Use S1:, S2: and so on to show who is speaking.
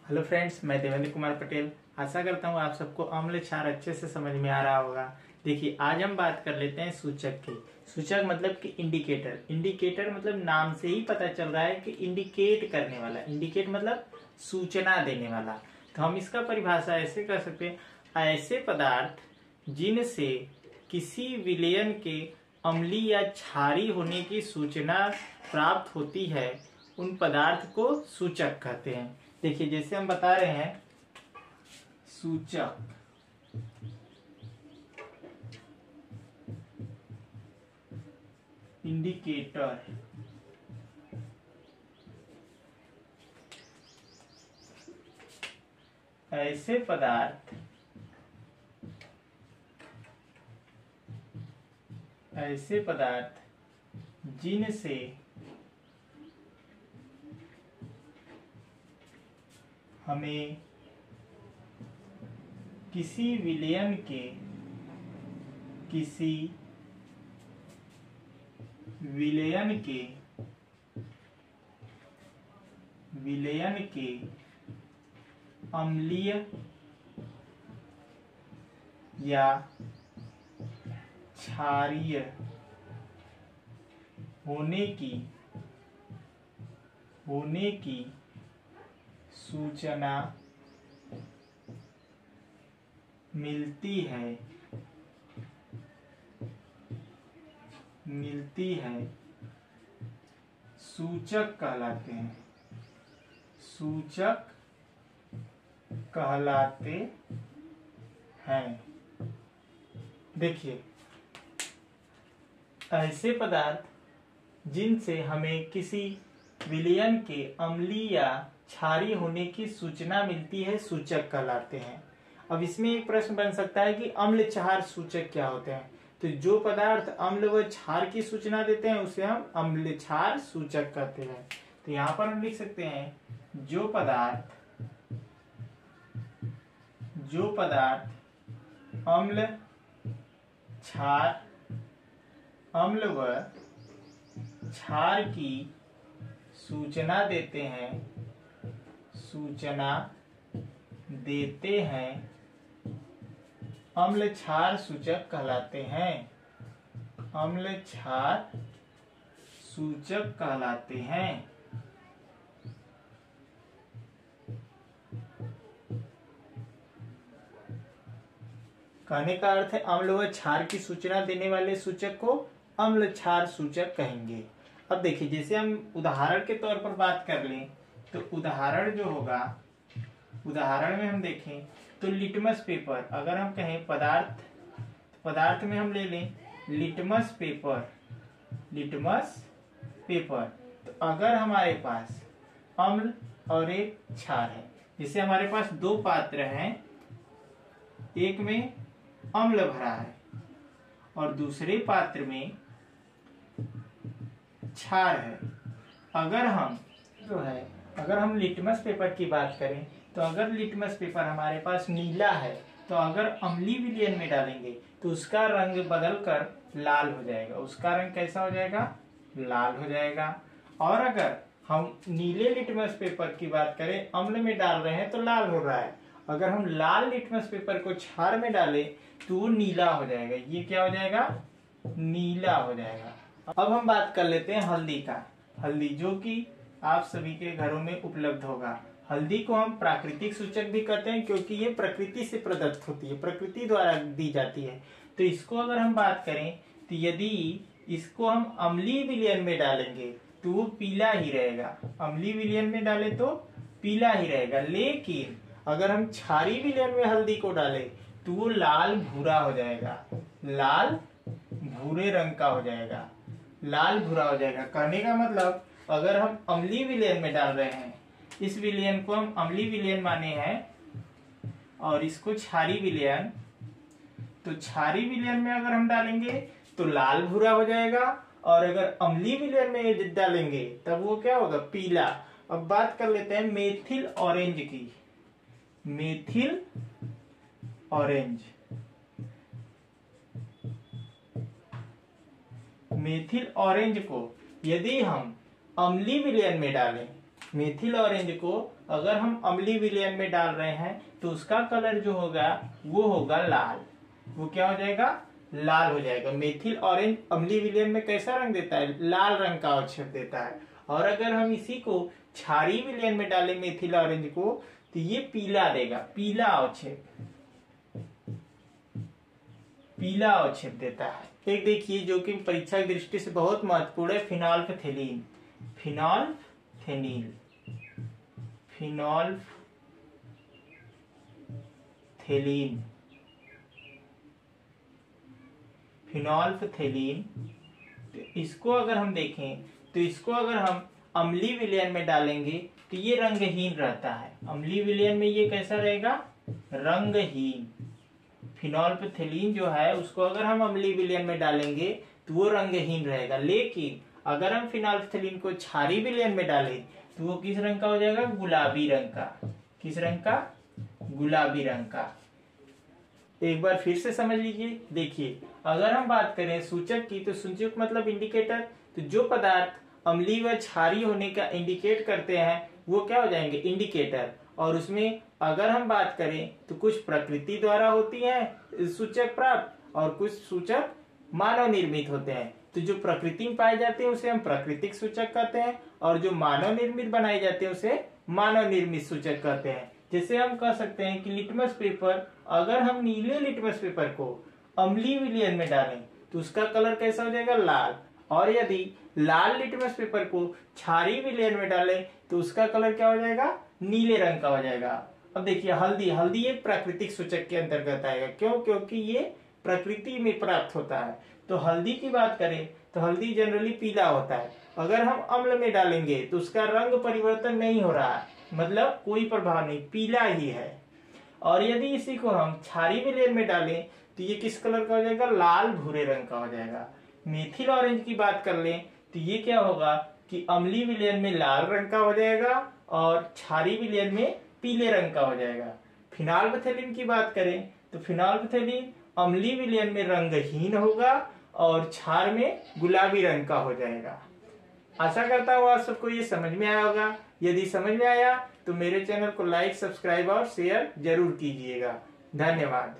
S1: Hello friends, मैं देवेंद्र कुमार पटेल। आशा करता हूँ आप सबको अम्ल क्षार अच्छे से समझ में आ रहा होगा। देखिए, आज हम बात कर लेते हैं सूचक की। सूचक मतलब कि इंडिकेटर। इंडिकेटर मतलब नाम से ही पता चल रहा है कि इंडिकेट करने वाला। इंडिकेट मतलब सूचना देने वाला। तो हम इसका परिभाषा ऐसे कर सकते हैं, ऐसे पदार्थ जिनसे किसी विलयन के अम्लीय या क्षारीय होने की सूचना प्राप्त होती है, उन पदार्थ को सूचक कहते हैं। देखिए, जैसे हम बता रहे हैं सूचक इंडिकेटर ऐसे पदार्थ जिनसे हमें किसी विलयन के अम्लीय या क्षारीय होने की सूचना मिलती है सूचक कहलाते हैं। देखिए, ऐसे पदार्थ जिनसे हमें किसी विलयन के अम्लीय या क्षारीय होने की सूचना मिलती है सूचक कहलाते हैं। अब इसमें एक प्रश्न बन सकता है कि अम्ल क्षार सूचक क्या होते हैं। तो जो पदार्थ अम्ल व क्षार की सूचना देते हैं उसे हम अम्ल क्षार सूचक कहते हैं। तो यहाँ पर हम लिख सकते हैं जो पदार्थ अम्ल व क्षार की सूचना देते हैं अम्ल क्षार सूचक कहलाते हैं। अम्ल क्षार सूचक कहलाते हैं। कहने का अर्थ है अम्ल व क्षार की सूचना देने वाले सूचक को अम्ल क्षार सूचक कहेंगे। अब देखिए, जैसे हम उदाहरण के तौर पर बात कर लें तो उदाहरण जो होगा, उदाहरण में हम देखें तो लिटमस पेपर, अगर हम कहें पदार्थ में हम ले लें लिटमस पेपर, तो अगर हमारे पास अम्ल और एक क्षार है, जैसे हमारे पास दो पात्र हैं, एक में अम्ल भरा है और दूसरे पात्र में क्षार है। अगर हम लिटमस पेपर की बात करें तो अगर लिटमस पेपर हमारे पास नीला है तो अगर अम्लीय विलयन में डालेंगे तो उसका रंग बदलकर लाल हो जाएगा। उसका रंग कैसा हो जाएगा? लाल हो जाएगा। और अगर हम नीले लिटमस पेपर की बात करें, अम्ल में डाल रहे हैं तो लाल हो रहा है। अगर हम लाल लिटमस पेपर को क्षार में डालें तो वो नीला हो जाएगा। ये क्या हो जाएगा? नीला हो जाएगा। अब हम बात कर लेते हैं हल्दी का। हल्दी जो कि आप सभी के घरों में उपलब्ध होगा। हल्दी को हम प्राकृतिक सूचक भी कहते हैं क्योंकि ये प्रकृति से प्रदत्त होती है, प्रकृति द्वारा दी जाती है। तो इसको अगर हम बात करें तो यदि इसको हम अम्लीय विलयन में डालेंगे तो वो पीला ही रहेगा। अम्लीय विलयन में डाले तो पीला ही रहेगा। लेकिन अगर हम क्षारीय विलयन में हल्दी को डालें तो वो लाल भूरा हो जाएगा, लाल भूरे रंग का हो जाएगा, लाल भूरा हो जाएगा। कहने का मतलब, अगर हम अम्लीय विलयन में डाल रहे हैं, इस विलयन को हम अम्लीय विलयन माने हैं और इसको क्षारीय विलयन, तो क्षारीय विलयन में अगर हम डालेंगे तो लाल भूरा हो जाएगा और अगर अम्लीय विलयन में डालेंगे तब वो क्या होगा? पीला। अब बात कर लेते हैं मेथिल ऑरेंज की। मेथिल ऑरेंज, मेथिल ऑरेंज को यदि हम अम्लीय विलयन में डालें मेथिल ऑरेंज को अगर हम अम्लीय विलयन में डाल रहे हैं तो उसका कलर जो होगा वो होगा लाल। वो क्या हो जाएगा? लाल हो जाएगा। मेथिल ऑरेंज अम्लीय विलयन में कैसा रंग देता है? लाल रंग का अवक्षेप देता है। और अगर हम इसी को क्षारीय विलयन में डालें मेथिल ऑरेंज को तो ये पीला देगा, पीला अवक्षेप, पीला अवक्षेप देता है। एक देखिए जो कि परीक्षा की दृष्टि से बहुत महत्वपूर्ण है, फिनोल्फथेलीन। फिनोल्फथेनील, फिनोल्फथेलीन, फिनोल्फथेलीन। तो इसको अगर हम देखें तो इसको अगर हम अम्लीय विलयन में डालेंगे तो ये रंगहीन रहता है। अम्लीय विलयन में ये कैसा रहेगा? रंगहीन। फिनोल्फथेलीन जो है उसको अगर हम अम्लीय विलयन में डालेंगे तो वो रंगहीन रहेगा। लेकिन अगर हम फिनोल्फथेलीन को क्षारीय विलयन में डालें तो वो किस रंग का हो जाएगा? गुलाबी रंग का। किस रंग का? गुलाबी रंग का। एक बार फिर से समझ लीजिए। देखिए अगर हम बात करें सूचक की तो सूचक मतलब इंडिकेटर। तो जो पदार्थ अम्लीय व क्षारीय होने का इंडिकेट करते हैं वो क्या हो जाएंगे? इंडिकेटर। और उसमें अगर हम बात करें तो कुछ प्रकृति द्वारा होती है सूचक प्राप्त और कुछ सूचक मानव निर्मित होते हैं। तो जो प्रकृति में पाए जाते हैं उसे हम प्राकृतिक सूचक कहते हैं और जो मानव निर्मित बनाए जाते हैं उसे मानव निर्मित सूचक कहते हैं। जैसे हम कह सकते हैं कि लिटमस पेपर, अगर हम नीले लिटमस पेपर को अम्लीय विलयन में डालें तो उसका कलर कैसा हो जाएगा? लाल। और यदि लाल लिटमस पेपर को क्षारीय विलयन में डालें तो उसका कलर क्या हो जाएगा? नीले रंग का हो जाएगा। अब देखिए हल्दी, हल्दी एक प्राकृतिक सूचक के अंतर्गत आएगा। क्यों? क्योंकि ये प्रकृति में प्राप्त होता है। तो हल्दी की बात करें तो हल्दी जनरली पीला होता है। अगर हम अम्ल में डालेंगे तो उसका रंग परिवर्तन नहीं हो रहा है, मतलब कोई प्रभाव नहीं, पीला ही है। और यदि इसी को हम क्षारीय विलयन में डालें तो ये किस कलर का हो जाएगा? लाल भूरे रंग का हो जाएगा। मेथिल ऑरेंज की बात कर लें तो ये क्या होगा कि अम्लीय विलयन में लाल रंग का हो जाएगा और क्षारीय विलयन में पीले रंग का हो जाएगा। फिनोल्फथेलीन की बात करें तो फिनोल्फथेलीन अम्लीय विलयन में रंगहीन होगा और क्षार में गुलाबी रंग का हो जाएगा। आशा करता हूँ आप सबको ये समझ में आया होगा। यदि समझ में आया तो मेरे चैनल को लाइक, सब्सक्राइब और शेयर जरूर कीजिएगा। धन्यवाद।